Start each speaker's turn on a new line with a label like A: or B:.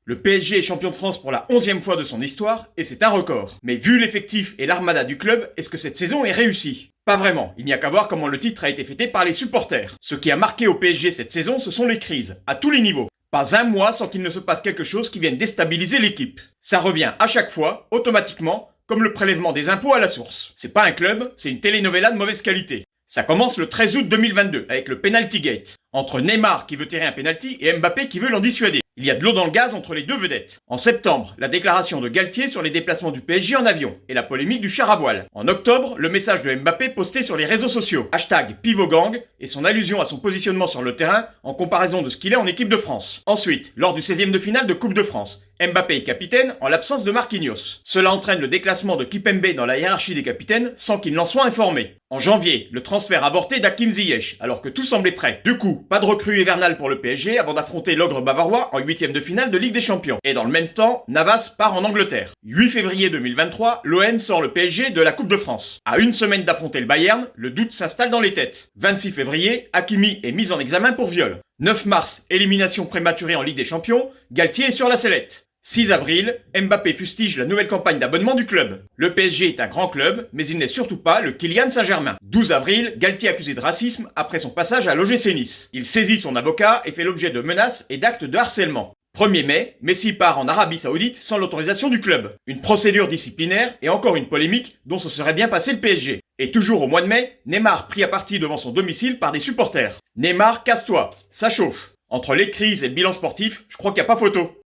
A: Le PSG est champion de France pour la 11e fois de son histoire, et c'est un record. Mais vu l'effectif et l'armada du club, est-ce que cette saison est réussie? Pas vraiment, il n'y a qu'à voir comment le titre a été fêté par les supporters. Ce qui a marqué au PSG cette saison, ce sont les crises, à tous les niveaux. Pas un mois sans qu'il ne se passe quelque chose qui vienne déstabiliser l'équipe. Ça revient à chaque fois, automatiquement, comme le prélèvement des impôts à la source. C'est pas un club, c'est une telenovela de mauvaise qualité. Ça commence le 13 août 2022 avec le penalty gate. Entre Neymar qui veut tirer un penalty et Mbappé qui veut l'en dissuader. Il y a de l'eau dans le gaz entre les deux vedettes. En septembre, la déclaration de Galtier sur les déplacements du PSG en avion et la polémique du char à voile. En octobre, le message de Mbappé posté sur les réseaux sociaux. #PivotGang et son allusion à son positionnement sur le terrain en comparaison de ce qu'il est en équipe de France. Ensuite, lors du 16e de finale de Coupe de France, Mbappé est capitaine en l'absence de Marquinhos. Cela entraîne le déclassement de Kimpembe dans la hiérarchie des capitaines sans qu'il n'en soit informé. En janvier, le transfert avorté d'Hakim Ziyech, alors que tout semblait prêt. Du coup, pas de recrue hivernale pour le PSG avant d'affronter l'ogre bavarois en 8e de finale de Ligue des Champions. Et dans le même temps, Navas part en Angleterre. 8 février 2023, l'OM sort le PSG de la Coupe de France. À une semaine d'affronter le Bayern, le doute s'installe dans les têtes. 26 février, Hakimi est mis en examen pour viol. 9 mars, élimination prématurée en Ligue des Champions, Galtier est sur la sellette. 6 avril, Mbappé fustige la nouvelle campagne d'abonnement du club. Le PSG est un grand club, mais il n'est surtout pas le Kylian Saint-Germain. 12 avril, Galtier accusé de racisme après son passage à l'OGC Nice. Il saisit son avocat et fait l'objet de menaces et d'actes de harcèlement. 1er mai, Messi part en Arabie Saoudite sans l'autorisation du club. Une procédure disciplinaire et encore une polémique dont se serait bien passé le PSG. Et toujours au mois de mai, Neymar pris à partie devant son domicile par des supporters. Neymar, casse-toi, ça chauffe. Entre les crises et le bilan sportif, je crois qu'il n'y a pas photo.